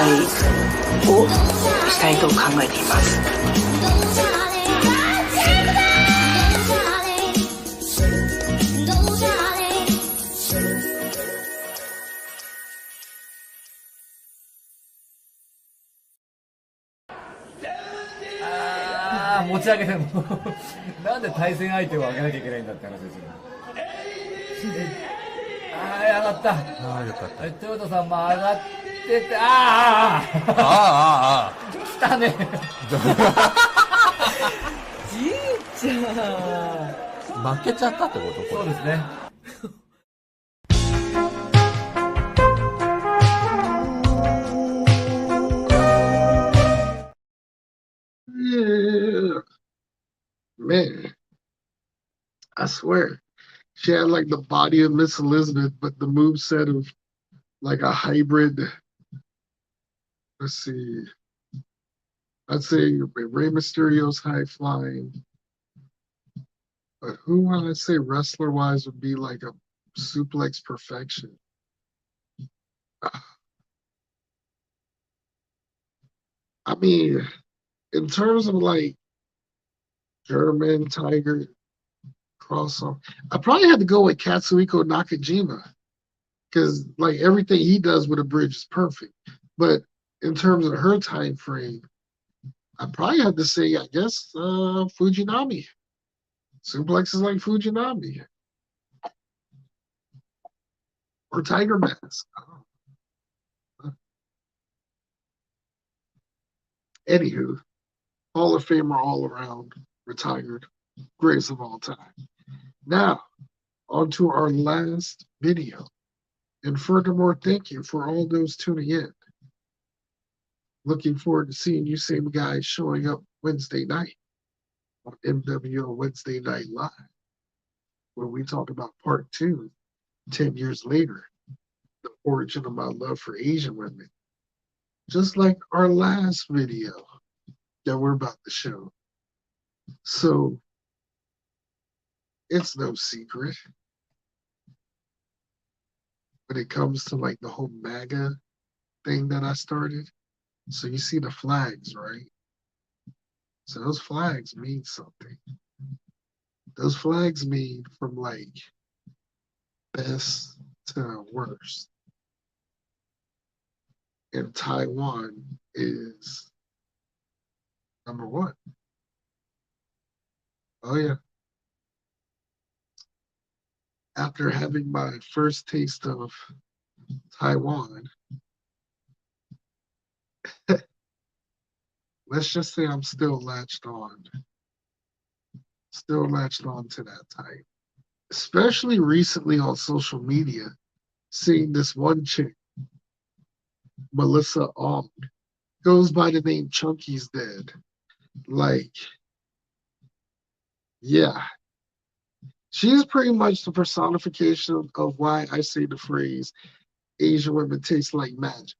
態をしたいと考えています。持ち上げてもなんで対戦相手を上げなきゃいけないんだって話ですよ。上がった。よかった。豊田さんも上がってて、来たね。じいちゃん。負けちゃったってこと？そうですね。Yeah. Man, I swear. She had like the body of Miss Elizabeth, but the moveset of like a hybrid. Let's see. I'd say Rey Mysterio's high flying. But who would I say wrestler wise would be like a suplex perfection? I mean, in terms of like German Tiger crossover, I probably had to go with Katsuhiko Nakajima because like everything he does with a bridge is perfect. But in terms of her time frame, I probably had to say, I guess, Fujinami. Suplex is like Fujinami. Or Tiger Mask. Anywho, Hall of Famer all around, retired, greatest of all time. Now, on to our last video. And furthermore, thank you for all those tuning in. Looking forward to seeing you same guys showing up Wednesday night on mWo Wednesday Night Live, where we talk about part 2, 10 years later, the origin of my love for Asian women. Just like our last video that we're about to show. So, it's no secret when it comes to like the whole MAGA thing that I started. So you see the flags, right? So those flags mean something. Those flags mean from like best to worst. And Taiwan is number 1. Oh yeah. After having my first taste of Taiwan, let's just say I'm still latched on to that type. Especially recently on social media, seeing this one chick, Melissa Ong, goes by the name Chunky's Dead. Like, yeah. She's pretty much the personification of why I say the phrase, Asian women taste like magic.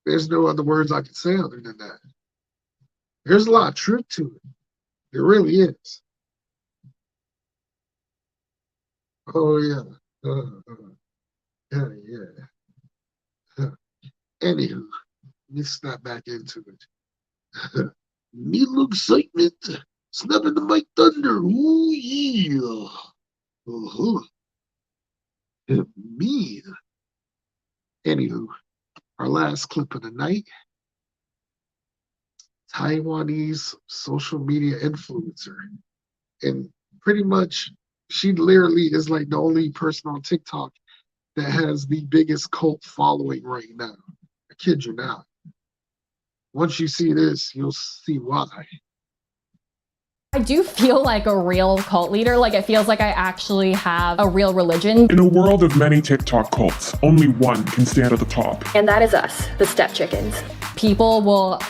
There's no other words I can say other than that. There's a lot of truth to it. There really is. Oh, yeah. Yeah. Anywho, let me snap back into it. Needle excitement. Snapping the mic thunder. Ooh, yeah. Me. Anywho, our last clip of the night. Taiwanese social media influencer. And pretty much, she literally is like the only person on TikTok that has the biggest cult following right now. I kid you not. Once you see this, you'll see why. I do feel like a real cult leader. Like it feels like I actually have a real religion. In a world of many TikTok cults, only one can stand at the top. And that is us, the step chickens. People will,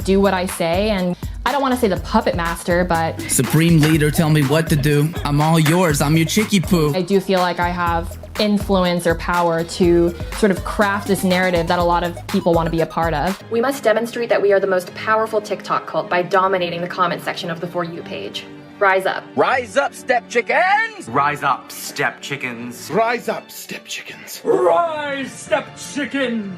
do what I say, and I don't want to say the puppet master, but Supreme leader, tell me what to do. I'm all yours. I'm your chickie poo. I do feel like I have influence or power to sort of craft this narrative that a lot of people want to be a part of. We must demonstrate that we are the most powerful TikTok cult by dominating the comment section of the For You page. Rise up. Rise up, step chickens! Rise up, step chickens. Rise up, step chickens. Rise, step chickens!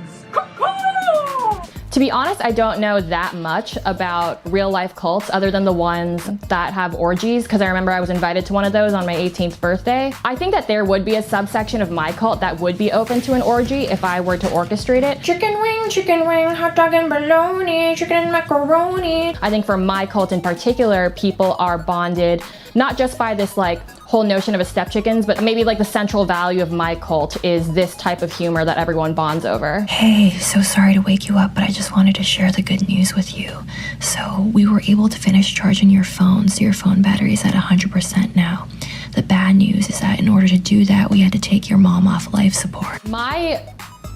To be honest, I don't know that much about real life cults other than the ones that have orgies, because I remember I was invited to one of those on my 18th birthday. I think that there would be a subsection of my cult that would be open to an orgy if I were to orchestrate it. Chicken wing, hot dog and bologna, chicken and macaroni. I think for my cult in particular, people are bonded not just by this like whole notion of a step chickens, but maybe like the central value of my cult is this type of humor that everyone bonds over. Hey, so sorry to wake you up, but I just wanted to share the good news with you. So we were able to finish charging your phone, so your phone battery is at 100% now. The bad news is that in order to do that, we had to take your mom off life support. My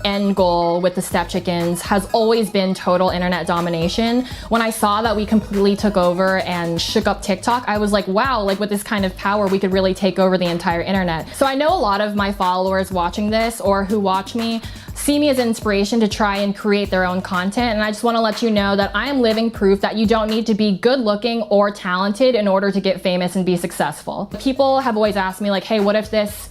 end goal with the step chickens has always been total internet domination. When I saw that we completely took over and shook up TikTok, I was like, wow, like with this kind of power, we could really take over the entire internet. So I know a lot of my followers watching this or who watch me see me as an inspiration to try and create their own content. And I just want to let you know that I am living proof that you don't need to be good looking or talented in order to get famous and be successful. People have always asked me like, hey, what if this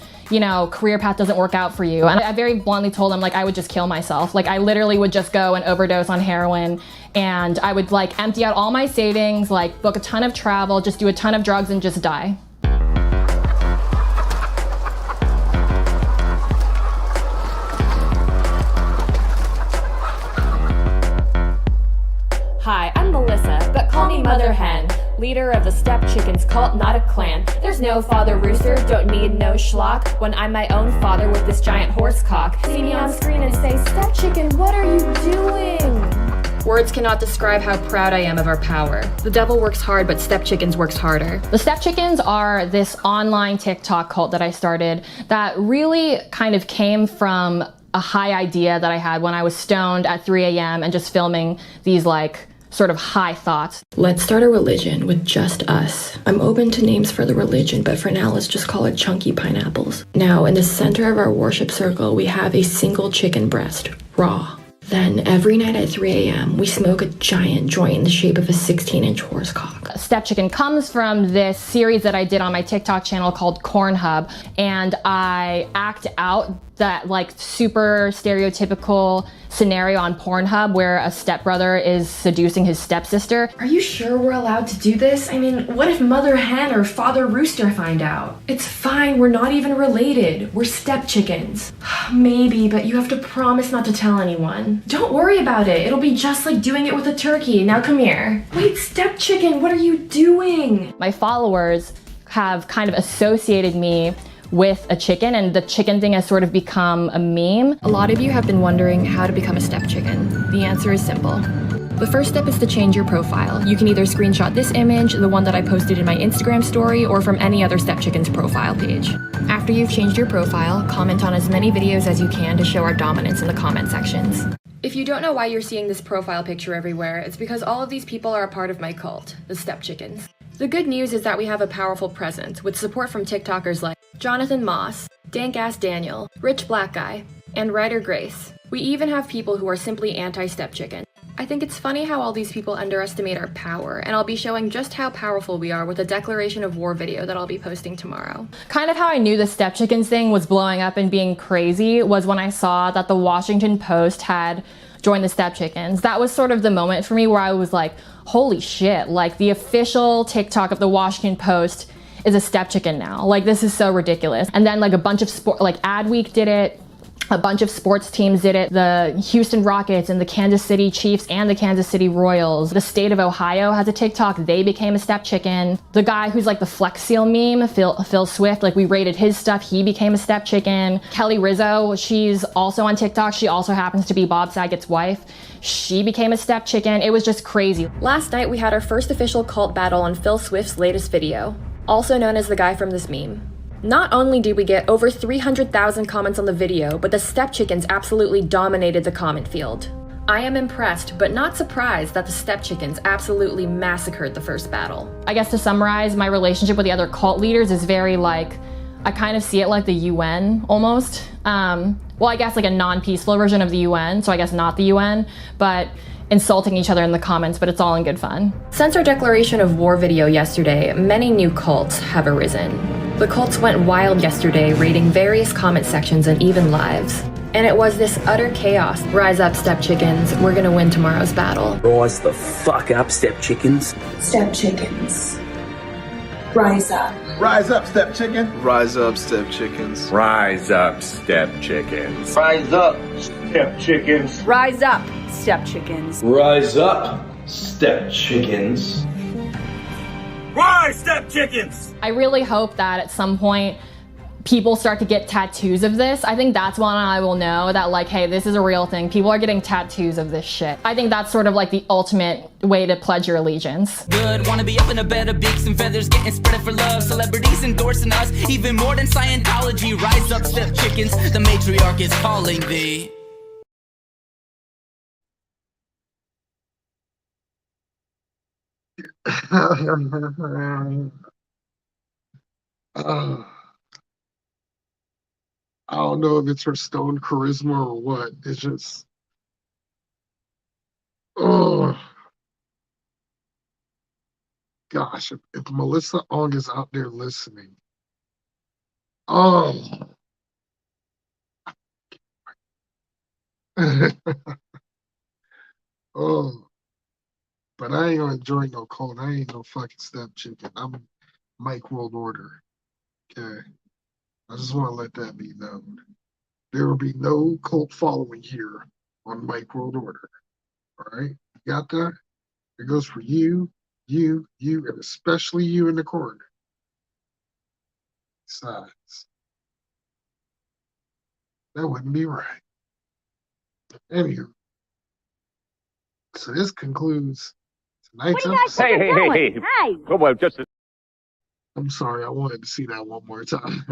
career path doesn't work out for you? And I very bluntly told them like I would just kill myself. Like I literally would just go and overdose on heroin, and I would like empty out all my savings, like book a ton of travel, just do a ton of drugs and just die. Hi, I'm Melissa, but call me Mother Hen. Leader of the Step Chickens cult, not a clan. There's no father rooster, don't need no schlock. When I'm my own father with this giant horse cock. See me on screen and say, Step Chicken, what are you doing? Words cannot describe how proud I am of our power. The devil works hard, but Step Chickens works harder. The Step Chickens are this online TikTok cult that I started that really kind of came from a high idea that I had when I was stoned at 3 a.m. and just filming these like sort of high thoughts. Let's start a religion with just us. I'm open to names for the religion, but for now let's just call it Chunky Pineapples. Now, in the center of our worship circle, we have a single chicken breast, raw. Then every night at 3 a.m., we smoke a giant joint in the shape of a 16-inch horse cock. Step Chicken comes from this series that I did on my TikTok channel called Corn Hub, and I act out that like super stereotypical scenario on Pornhub where a stepbrother is seducing his stepsister. Are you sure we're allowed to do this? I mean, what if Mother Hen or Father Rooster find out? It's fine, we're not even related. We're step chickens. Maybe, but you have to promise not to tell anyone. Don't worry about it. It'll be just like doing it with a turkey. Now come here. Wait, step chicken, what are you doing? My followers have kind of associated me with a chicken, and the chicken thing has sort of become a meme. A lot of you have been wondering how to become a step chicken. The answer is simple. The first step is to change your profile. You can either screenshot this image, the one that I posted in my Instagram story, or from any other Step Chicken's profile page. After you've changed your profile, comment on as many videos as you can to show our dominance in the comment sections. If you don't know why you're seeing this profile picture everywhere, it's because all of these people are a part of my cult, the Step Chickens. The good news is that we have a powerful presence with support from TikTokers like Jonathan Moss, Dank-Ass Daniel, Rich Black Guy, and Ryder Grace. We even have people who are simply anti-Step Chicken. I think it's funny how all these people underestimate our power, and I'll be showing just how powerful we are with a declaration of war video that I'll be posting tomorrow. Kind of how I knew the Step Chickens thing was blowing up and being crazy was when I saw that the Washington Post had joined the Step Chickens. That was sort of the moment for me where I was like, holy shit, like the official TikTok of the Washington Post is a Step Chicken now. Like this is so ridiculous. And then like a bunch of like Adweek did it. A bunch of sports teams did it. The Houston Rockets and the Kansas City Chiefs and the Kansas City Royals. The state of Ohio has a TikTok. They became a Step Chicken. The guy who's like the Flex Seal meme, Phil Swift, like we rated his stuff. He became a Step Chicken. Kelly Rizzo, she's also on TikTok. She also happens to be Bob Saget's wife. She became a Step Chicken. It was just crazy. Last night we had our first official cult battle on Phil Swift's latest video, also known as the guy from this meme. Not only did we get over 300,000 comments on the video, but the Step Chickens absolutely dominated the comment field. I am impressed, but not surprised that the Step Chickens absolutely massacred the first battle. I guess to summarize, my relationship with the other cult leaders is very like, I kind of see it like the UN almost. Well, I guess like a non-peaceful version of the UN, so I guess not the UN, but insulting each other in the comments, but it's all in good fun. Since our declaration of war video yesterday, many new cults have arisen. The cults went wild yesterday, raiding various comment sections and even lives. And it was this utter chaos. Rise up, step chickens. We're gonna win tomorrow's battle. Rise the fuck up, step chickens. Step chickens. Rise up. Rise up, step chicken. Rise up, step chickens. Rise up, step chickens. Rise up, step chickens. Rise up, step chickens. Rise up, step chickens. Rise, step chickens! I really hope that at some point people start to get tattoos of this. I think that's when I will know that, like, hey, this is a real thing. People are getting tattoos of this shit. I think that's sort of like the ultimate way to pledge your allegiance. Good, wanna be up in a bed of beaks and feathers getting spread for love. Celebrities endorsing us, even more than Scientology. Rise up, step chickens, the matriarch is calling thee. I don't know if it's her stone charisma or what. It's just, oh gosh, if Melissa Ong is out there listening, oh, oh, but I ain't gonna enjoy no cold. I ain't no fucking step chicken. I'm Mike World Order. Okay. I just want to let that be known. There will be no cult following here on Mike World Order. All right? You got that? It goes for you, and especially you in the corner. Besides, that wouldn't be right. Anywho, so this concludes tonight's episode. Hey. Well, just I'm sorry, I wanted to see that one more time.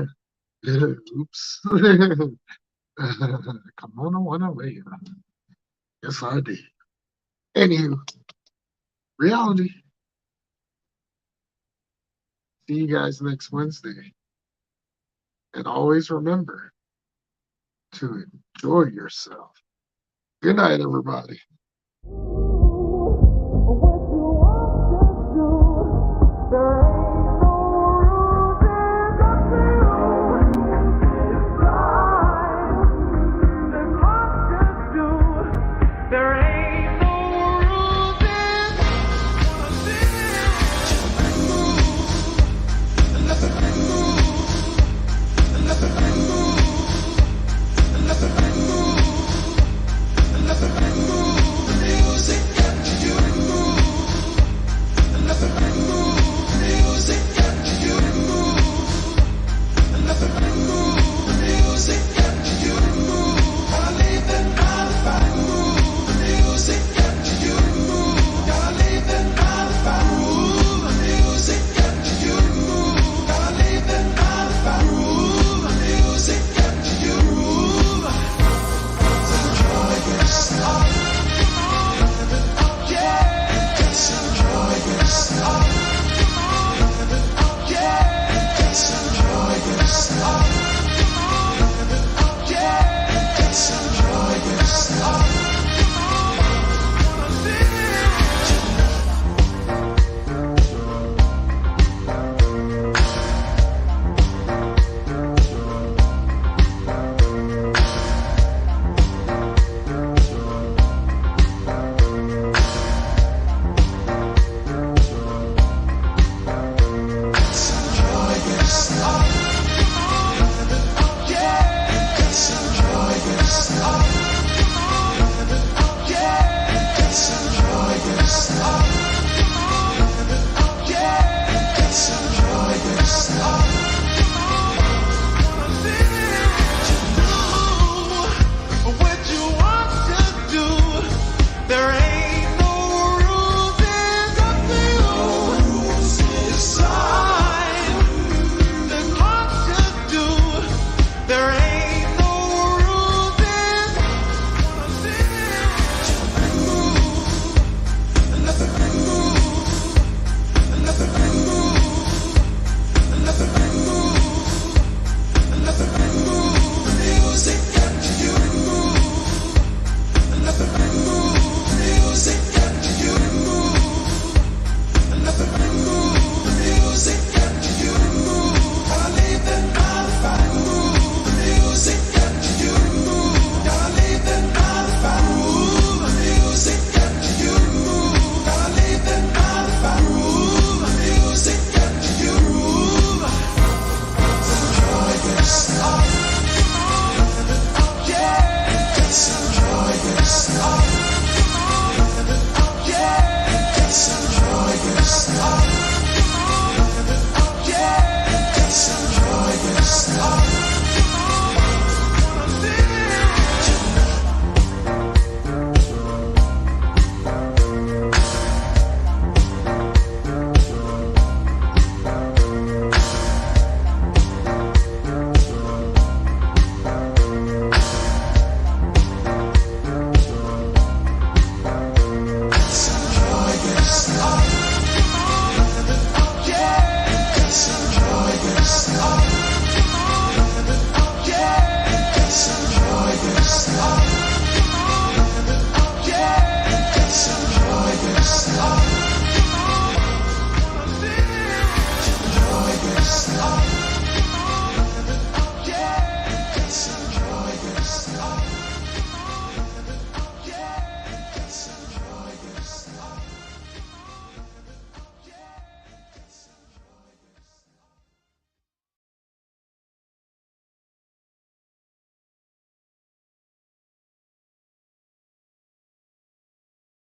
Oops. Come on, I want to later. Yes, I did. Anywho, reality. See you guys next Wednesday. And always remember to enjoy yourself. Good night, everybody. There